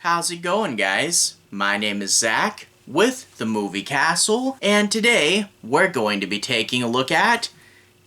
How's it going, guys? My name is Zach with the movie Castle, and today we're going to be taking a look at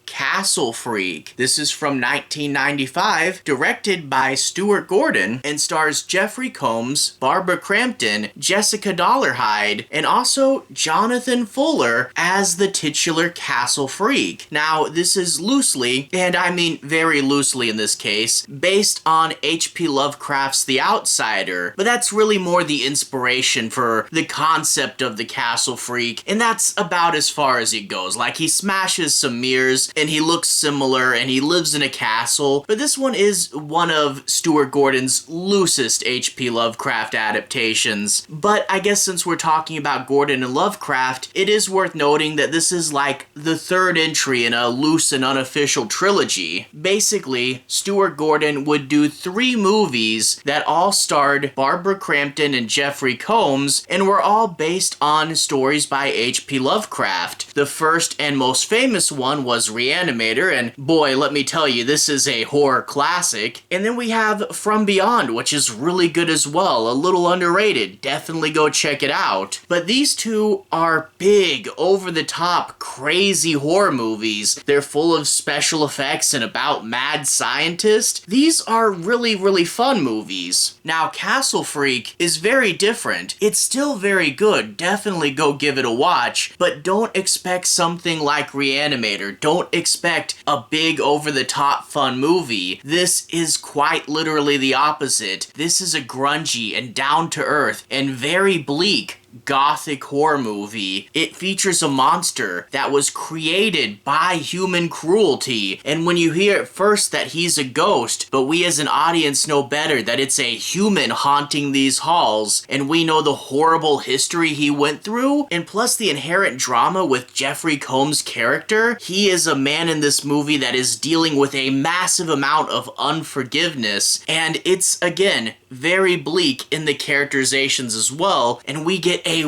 Castle Freak. This is from 1995, directed by Stuart Gordon, and stars Jeffrey Combs, Barbara Crampton, Jessica Dollarhide, and also Jonathan Fuller as the titular Castle Freak. Now, this is loosely, and I mean very loosely in this case, based on H.P. Lovecraft's The Outsider, but that's really more the inspiration for the concept of the Castle Freak, and that's about as far as it goes. Like, he smashes some mirrors, and he looks similar, and he lives in a castle. But this one is one of Stuart Gordon's loosest H.P. Lovecraft adaptations. But I guess since we're talking about Gordon and Lovecraft, it is worth noting that this is like the third entry in a loose and unofficial trilogy. Basically, Stuart Gordon would do 3 movies that all starred Barbara Crampton and Jeffrey Combs, and were all based on stories by H.P. Lovecraft. The first and most famous one was Reanimator, and boy, let me tell you, this is a horror classic. And then we have From Beyond, which is really good as well, a little underrated. Definitely go check it out. But these two are big, over-the-top, crazy horror movies. They're full of special effects and about mad scientists. These are really, really fun movies. Now, Castle Freak is very different. It's still very good. Definitely go give it a watch, but don't expect something like Reanimator. Don't expect a big over-the-top fun movie. This is quite literally the opposite. This is a grungy and down-to-earth and very bleak gothic horror movie. It features a monster that was created by human cruelty, and when you hear at first that he's a ghost, but we as an audience know better that it's a human haunting these halls, and we know the horrible history he went through, and plus the inherent drama with Jeffrey Combs' character. He is a man in this movie that is dealing with a massive amount of unforgiveness, and it's, again, very bleak in the characterizations as well, and we get a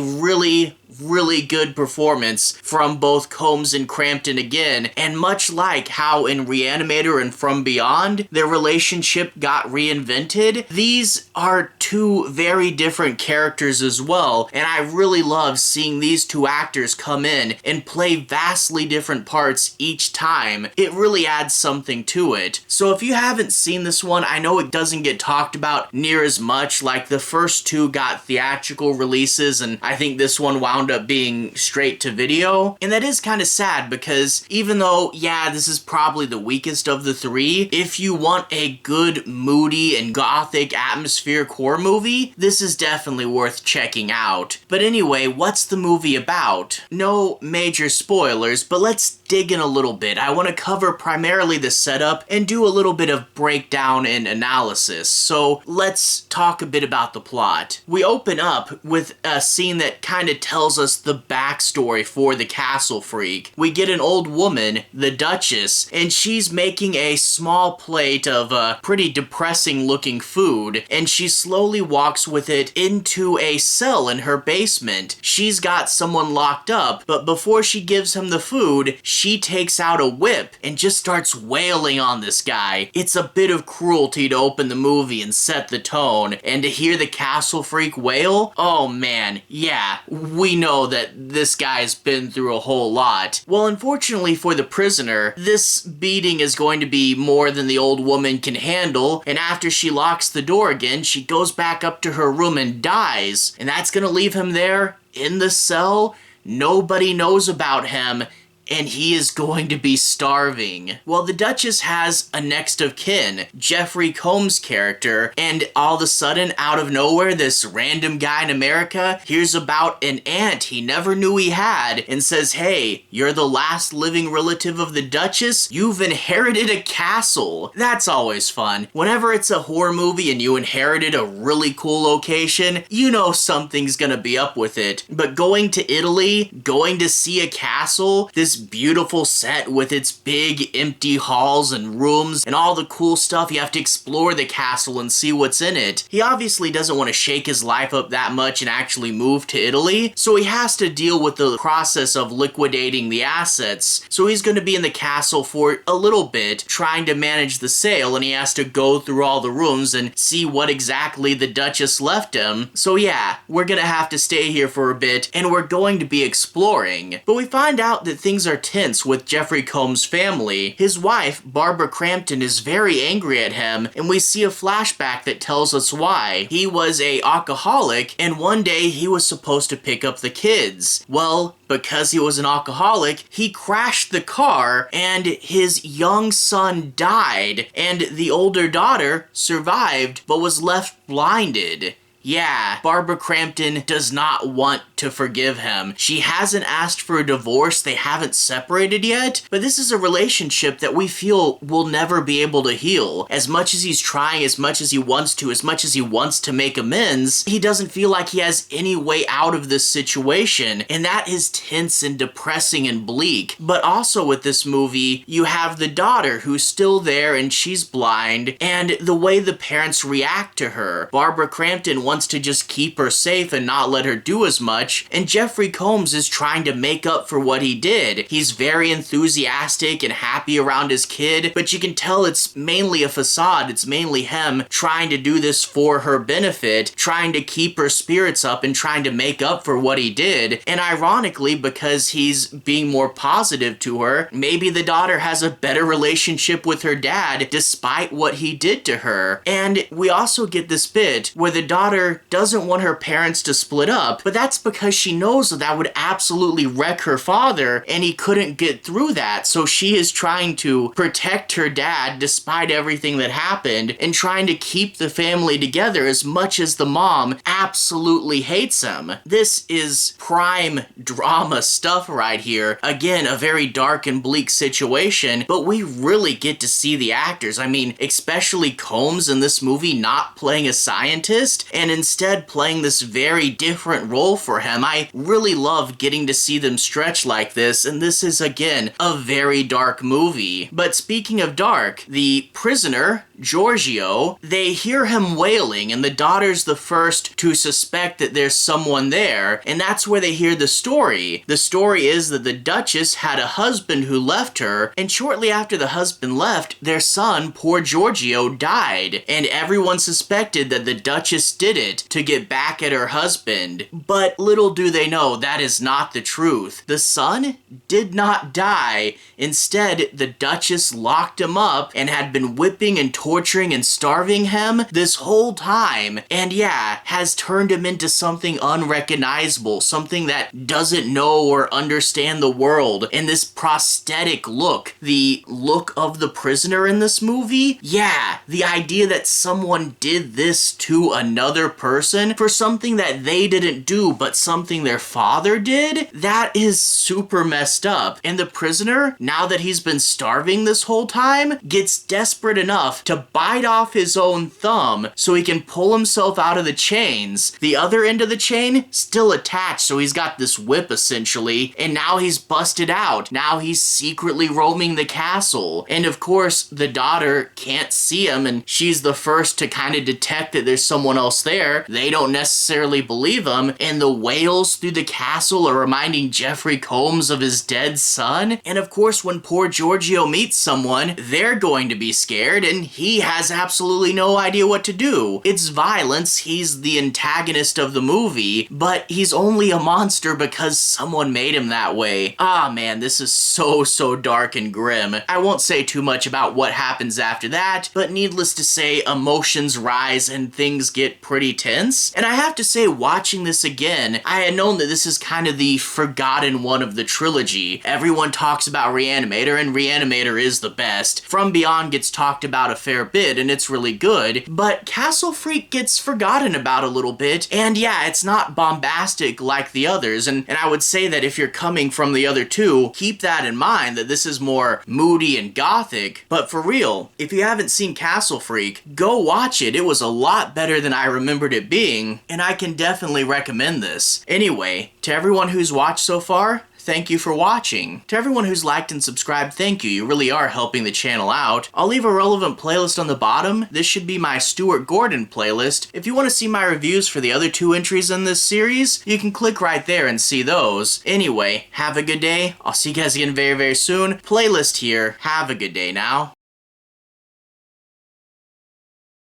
really good performance from both Combs and Crampton again, and much like how in Reanimator and From Beyond, their relationship got reinvented, these are 2 very different characters as well, and I really love seeing these 2 actors come in and play vastly different parts each time. It really adds something to it. So if you haven't seen this one, I know it doesn't get talked about near as much. Like, the first 2 got theatrical releases, and I think this one wound up being straight to video, and that is kind of sad because even though, yeah, this is probably the weakest of the 3, if you want a good, moody, and gothic atmospheric horror movie, this is definitely worth checking out. But anyway, what's the movie about? No major spoilers, but let's dig in a little bit. I want to cover primarily the setup and do a little bit of breakdown and analysis. So let's talk a bit about the plot. We open up with a scene that kind of tells us the backstory for the Castle Freak. We get an old woman, the Duchess, and she's making a small plate of pretty depressing looking food, and she slowly walks with it into a cell in her basement. She's got someone locked up, but before she gives him the food, she takes out a whip and just starts wailing on this guy. It's a bit of cruelty to open the movie and set the tone, and to hear the Castle Freak wail, oh man, yeah, we know that this guy's been through a whole lot. Well, unfortunately for the prisoner, this beating is going to be more than the old woman can handle, and after she locks the door again, she goes back up to her room and dies, and that's gonna leave him there in the cell. Nobody knows about him, and he is going to be starving. Well, the Duchess has a next of kin, Jeffrey Combs' character, and all of a sudden, out of nowhere, this random guy in America hears about an aunt he never knew he had and says, hey, you're the last living relative of the Duchess? You've inherited a castle. That's always fun. Whenever it's a horror movie and you inherited a really cool location, you know something's gonna be up with it. But going to Italy, going to see a castle, this this beautiful set with its big empty halls and rooms and all the cool stuff. You have to explore the castle and see what's in it. He obviously doesn't want to shake his life up that much and actually move to Italy, so he has to deal with the process of liquidating the assets. So he's going to be in the castle for a little bit, trying to manage the sale, and he has to go through all the rooms and see what exactly the Duchess left him. So yeah, we're going to have to stay here for a bit, and we're going to be exploring. But we find out that things are tense with Jeffrey Combs' family. His wife, Barbara Crampton, is very angry at him, and we see a flashback that tells us why. He was a alcoholic, and one day he was supposed to pick up the kids. Well, because he was an alcoholic, he crashed the car, and his young son died, and the older daughter survived, but was left blinded. Yeah, Barbara Crampton does not want to forgive him. She hasn't asked for a divorce, they haven't separated yet, but this is a relationship that we feel will never be able to heal. As much as he's trying, as much as he wants to make amends, he doesn't feel like he has any way out of this situation, and that is tense and depressing and bleak. But also with this movie, you have the daughter who's still there and she's blind, and the way the parents react to her. Barbara Crampton wants to just keep her safe and not let her do as much, and Jeffrey Combs is trying to make up for what he did. He's very enthusiastic and happy around his kid, but you can tell it's mainly a facade. It's mainly him trying to do this for her benefit, trying to keep her spirits up and trying to make up for what he did. And ironically, because he's being more positive to her, maybe the daughter has a better relationship with her dad despite what he did to her. And we also get this bit where the daughter doesn't want her parents to split up, but that's because she knows that would absolutely wreck her father, and he couldn't get through that. So she is trying to protect her dad despite everything that happened, and trying to keep the family together as much as the mom absolutely hates him. This is prime drama stuff right here. Again, a very dark and bleak situation, but we really get to see the actors. I mean, especially Combs in this movie not playing a scientist, and instead playing this very different role for him. I really love getting to see them stretch like this, and this is, again, a very dark movie. But speaking of dark, the prisoner, Giorgio, they hear him wailing, and the daughter's the first to suspect that there's someone there, and that's where they hear the story. The story is that the Duchess had a husband who left her, and shortly after the husband left, their son, poor Giorgio, died, and everyone suspected that the Duchess did it to get back at her husband. But little do they know that is not the truth. The son did not die. Instead, the Duchess locked him up and had been whipping and torturing and starving him this whole time. And yeah, has turned him into something unrecognizable, something that doesn't know or understand the world. And this prosthetic look, the look of the prisoner in this movie, yeah, the idea that someone did this to another person for something that they didn't do but something their father did, that is super messed up. And the prisoner, now that he's been starving this whole time, gets desperate enough to bite off his own thumb so he can pull himself out of the chains. The other end of the chain still attached, so he's got this whip essentially, and now he's busted out. Now he's secretly roaming the castle, and of course the daughter can't see him, and she's the first to kind of detect that there's someone else there. They don't necessarily believe him, and the wails through the castle are reminding Jeffrey Combs of his dead son. And of course, when poor Giorgio meets someone, they're going to be scared, and he has absolutely no idea what to do. It's violence, he's the antagonist of the movie, but he's only a monster because someone made him that way. Ah man, this is so dark and grim. I won't say too much about what happens after that, but needless to say, emotions rise and things get pretty tense. And I have to say, watching this again, I had known that this is kind of the forgotten one of the trilogy. Everyone talks about Reanimator, and Reanimator is the best. From Beyond gets talked about a fair bit, and it's really good, but Castle Freak gets forgotten about a little bit, and yeah, it's not bombastic like the others, and I would say that if you're coming from the other two, keep that in mind, that this is more moody and gothic. But for real, if you haven't seen Castle Freak, go watch it. It was a lot better than I remembered it being, and I can definitely recommend this. Anyway, to everyone who's watched so far, thank you for watching. To everyone who's liked and subscribed, thank you. You really are helping the channel out. I'll leave a relevant playlist on the bottom. This should be my Stuart Gordon playlist. If you want to see my reviews for the other 2 entries in this series, you can click right there and see those. Anyway, have a good day. I'll see you guys again very, very soon. Playlist here. Have a good day now.